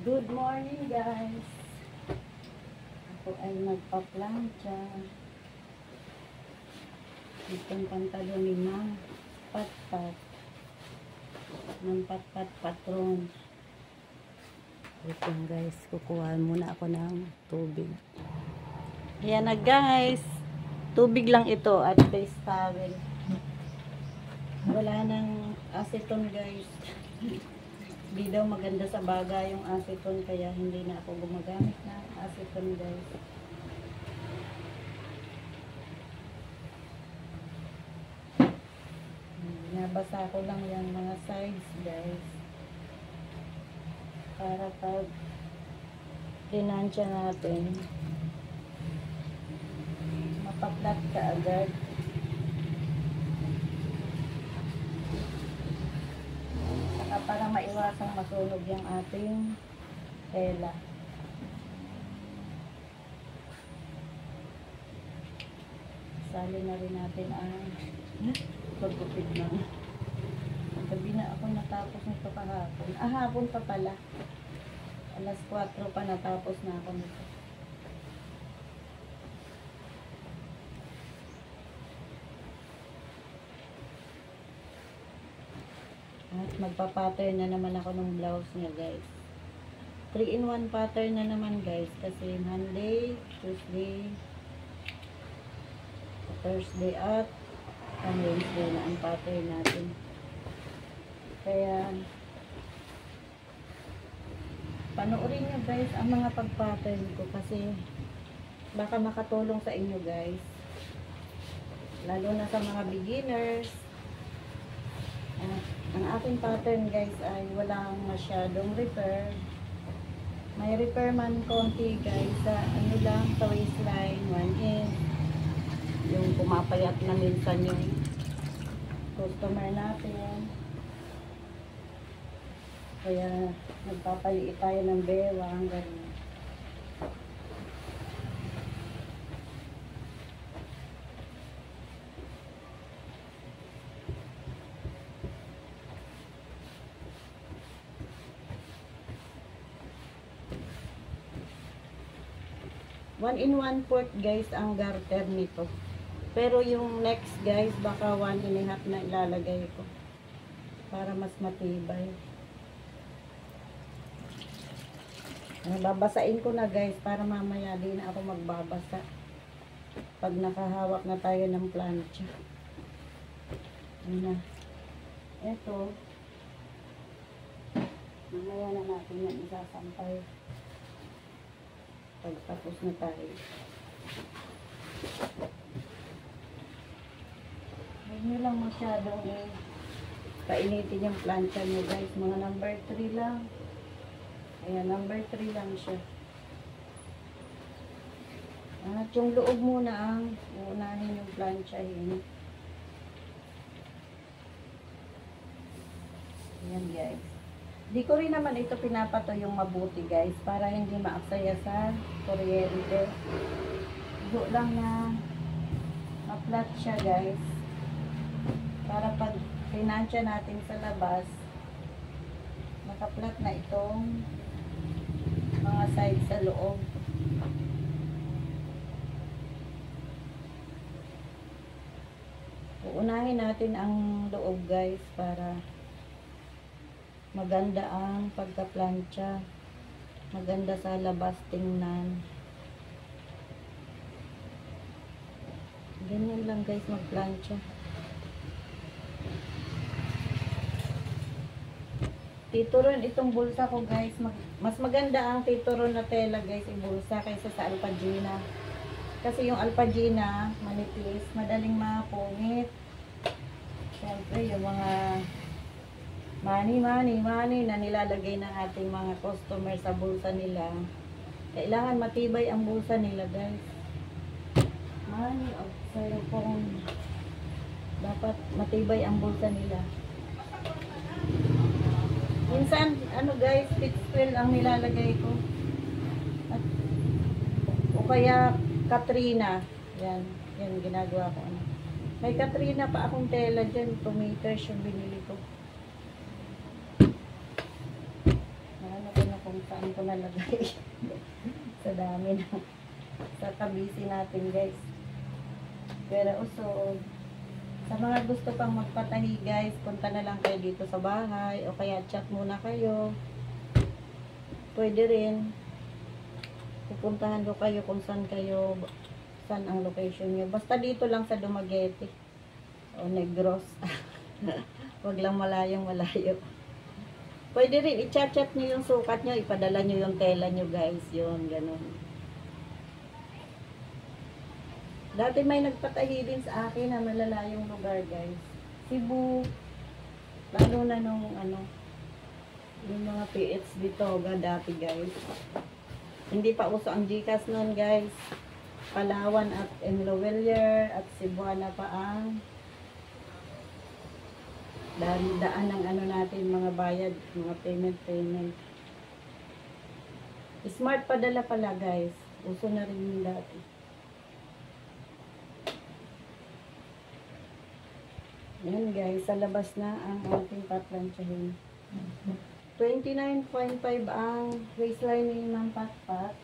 Good morning guys. Ako ay magpa-plancha. Itong pantalon ni Ma'am Patpat ng Patpat Patron. Ito guys, kukuha muna ako ng tubig. Ayan na guys. Tubig lang ito at face towel. Wala nang acetone guys. Hindi daw maganda sa baga yung acetone, kaya hindi na ako gumagamit ng acetone guys. Nabasa ko lang yung mga sides guys, para pag tinansya natin mapaplat ka agad. Para maiwasang masunog yung ating tela. Sali na rin natin ang pagkupit ng gabi na ako natapos nito kahapon. Hapon pa pala. Alas 4 pa natapos na ako nito. At magpa-pattern na naman ako ng blouse niya guys. 3-in-1 pattern na naman guys. Kasi Monday, Tuesday, Thursday at Wednesday na ang pattern natin. Kaya panoorin nyo guys ang mga pag-pattern ko kasi baka makatulong sa inyo guys. Lalo na sa mga beginners. Ang aking pattern guys ay walang masyadong repair. May repair man konti guys sa ano lang, sa waistline, 1 inch. Yung pumapayat na minsan yung customer natin. Kaya nagpapaliit tayo ng bewang, ganyan. One in 1/4 guys ang garter nito. Pero yung next guys, baka 1.5 na ilalagay ko. Para mas matibay. Babasain ko na guys, para mamaya di na ako magbabasa. Pag nakahawak na tayo ng plancha. Ayan na. Ito. Mamaya na natin yan isasampay. Pagtapos na tayo. Huwag nyo lang masyadong painitin yung plancha nyo guys. Mga number 3 lang. Ayan, number 3 lang siya. At yung loob muna ang uunahin yung planchahin. Ayan guys. Di ko rin naman ito pinapato yung mabuti guys, para hindi maaksaya sa kuryente. Go lang na ma-flat siya guys. Para pag pinansya natin sa labas, maka-flat na itong mga side sa loob. Uunahin natin ang loob guys, para maganda ang pagka-plancha. Maganda sa labas tingnan. Ganyan lang guys mag-plancha. Tituron itong bulsa ko guys. Mas maganda ang tituron na tela guys, ibulsa kaysa sa alpagina. Kasi yung alpagina, manipis, madaling mapungit. Siyempre yung mga money na nilalagay ng ating mga customer sa bulsa nila. Kailangan matibay ang bulsa nila guys. Money of cellphone. Dapat matibay ang bulsa nila. Minsan, ano guys, pitchfill ang nilalagay ko. O kaya Katrina. Yan ginagawa ko. May Katrina pa akong tela dyan. 2 meters yung binili ko. saan ko nalagay. Sa dami na. Sa kabisi natin guys. Pero usod. Sa mga gusto pang magpatahi guys, punta na lang kayo dito sa bahay. O kaya chat muna kayo. Pwede rin. Pupuntahan ko kayo kung saan kayo. Saan ang location nyo. Basta dito lang sa Dumaguete. O Negros. Wag lang malayong malayo. Pwede rin, i-chat-chat nyo yung sukat nyo, ipadala nyo yung tela nyo guys, yun, ganun. Dati may nagpatahi din sa akin na malalayong lugar guys. Cebu, lalo na nung yung mga PH dito, dati guys. Hindi pa uso ang GCash nun guys. Palawan at Enlovellier at Cebuana pa ang daan ng natin, mga bayad, mga payment. Smart padala pala guys. Uso na rin yung dati. Yan guys, sa labas na ang ating paplansyahin. 29.5 ang waistline ni Ma'am Patpat.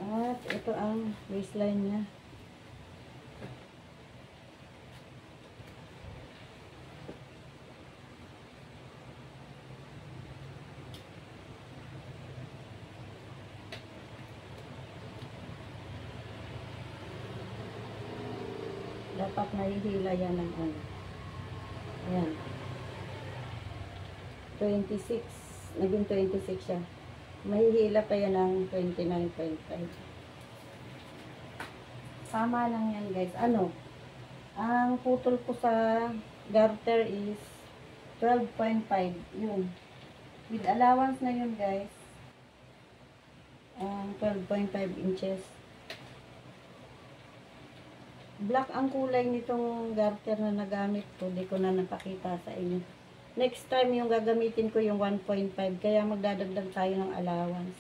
At ito ang waistline niya. Dapat nahihila yan ng ayan. 26. Naging 26 siya. Mahihila pa yan ng 29.5. Sama lang yan guys. Ang putol ko sa garter is 12.5. Yun. With allowance na yun guys. 12.5 inches. Black ang kulay nitong garter na nagamit ko. Hindi ko na napakita sa inyo. Next time yung gagamitin ko yung 1.5. Kaya magdadagdag tayo ng allowance.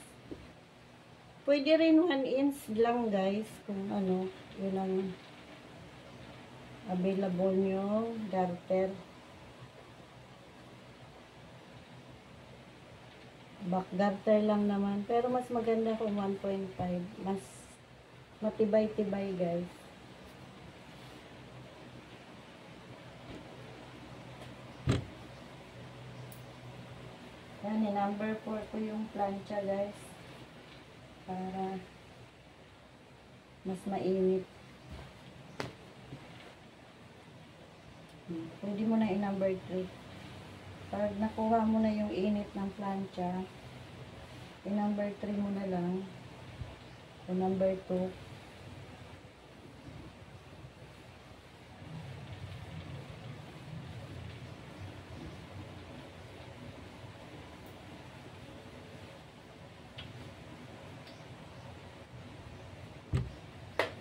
Pwede rin 1 inch lang guys. Kung yun ang available nyo. Garter. Back garter lang naman. Pero mas maganda kung 1.5. Mas matibay-tibay guys. Yan, number 4 ko yung plancha guys. Para mas mainit. Pwede mo na i-number 3. Pag nakuha mo na yung init ng plancha, i-number 3 mo na lang. O number 2.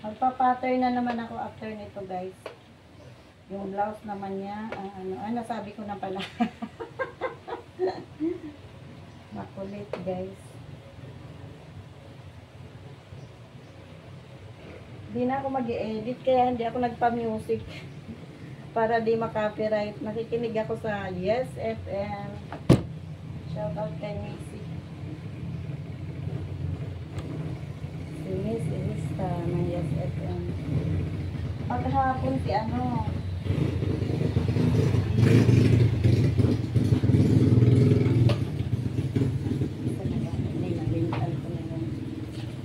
Magpa-pattern na naman ako after nito guys. Yung blouse naman niya, nasabi ko na pala. Makulit guys. Hindi na ako mag-i-edit kaya hindi ako nagpa-music. Para di ma-copyright. Nakikinig ako sa Yes FM. Shout out kay Missy. Si Miss Elista ng Yes FM. Paghapon si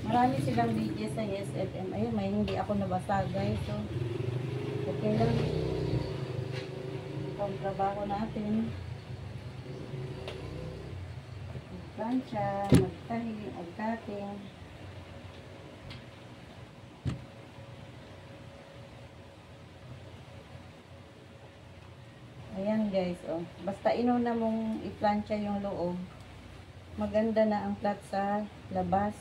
marami silang video sa Yes FM. Ayun, may hindi ako nabasa guys. So, okay lang. Ito ang trabaho natin. Plancha, magtahi, mag-cutting. Ayan guys, basta inuna mong i-plancha yung loob, maganda na ang flat sa labas.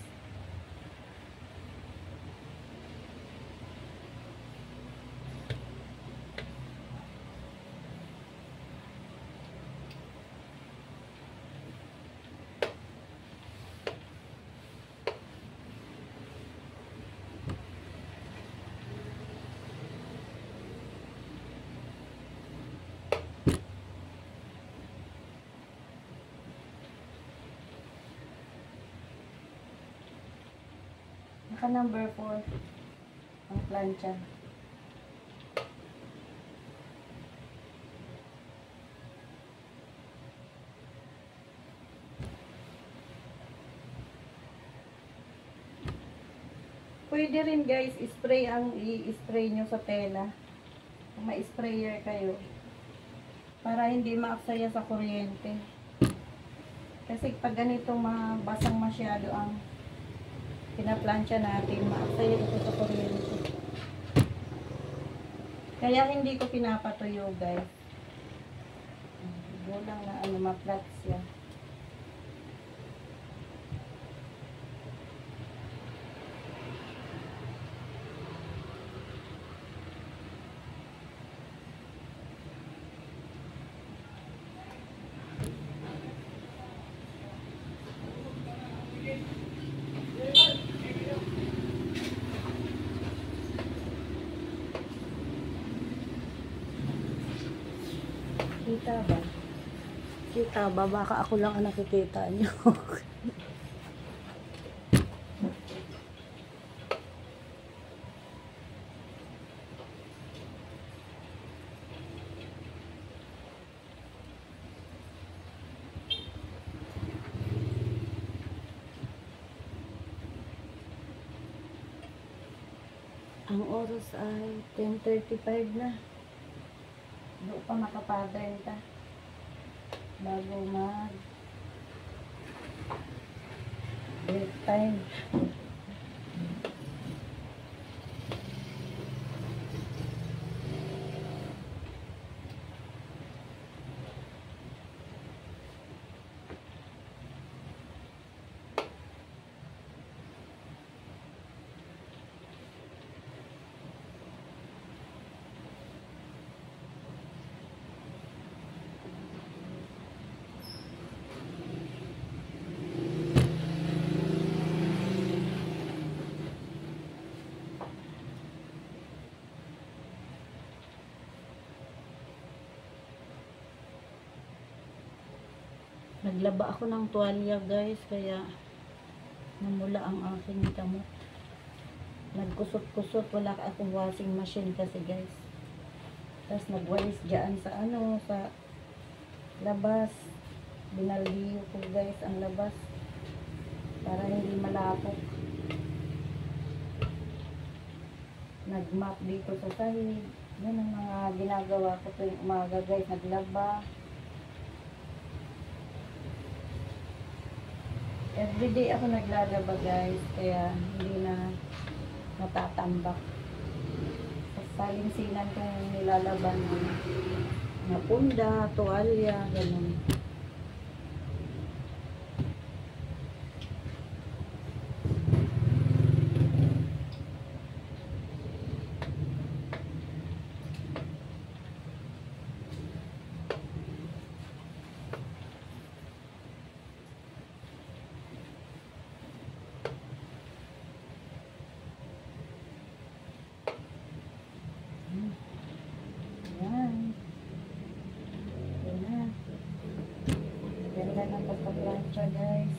Naka number 4 ang plancha. Pwede rin guys, i-spray nyo sa tela. Kung may sprayer kayo. Para hindi maaksaya sa kuryente. Kasi pag ganito mabasang masyado ang pinaplansya natin, maaksaya ito sa kuryente. Kaya hindi ko pinapatuyo guys. Gulang na ma-flat siya. Kita ba? Kita ba? Baka ako lang ang nakikita nyo. Ang oras ay 10:35 na. Doon pa makapattern ka bago mag break time. Naglaba ako ng tuwalya guys, kaya namula ang aking kamot. Nagkusot-kusot, wala akong washing machine kasi guys. Tapos nagwalis dyan sa sa labas. Binaldiyo ko guys ang labas para hindi malapok. Nagmap dito sa sahig. Yan ang mga ginagawa ko tuwing umaga guys, naglaba. Everyday ako naglalaba guys, kaya hindi na natatambak. Sa salinsinan kong nilalaban na punda, tuwalya, ganun. Ganda ng pagka-plancha guys.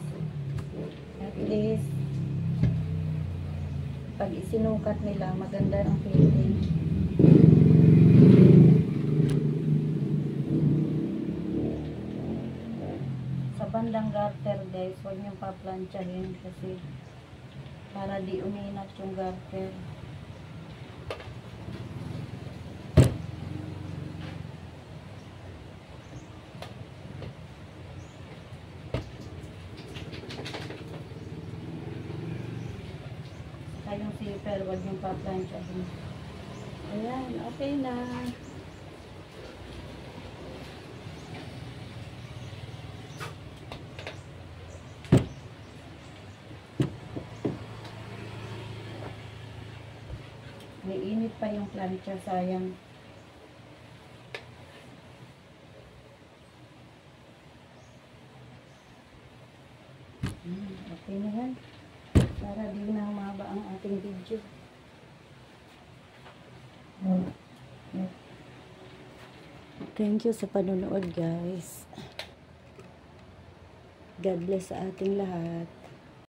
At least pag isinukat nila, maganda ang fitting. Sa bandang garter guys, huwag niyong pa-planchahin kasi para di uminat yung garter. Yung zipper, wag yung pa-plancha din. Ayan, okay na. May init pa yung plancha, sayang. Okay na yan. Para di na humaba ang ating video. Thank you sa panonood guys. God bless sa ating lahat.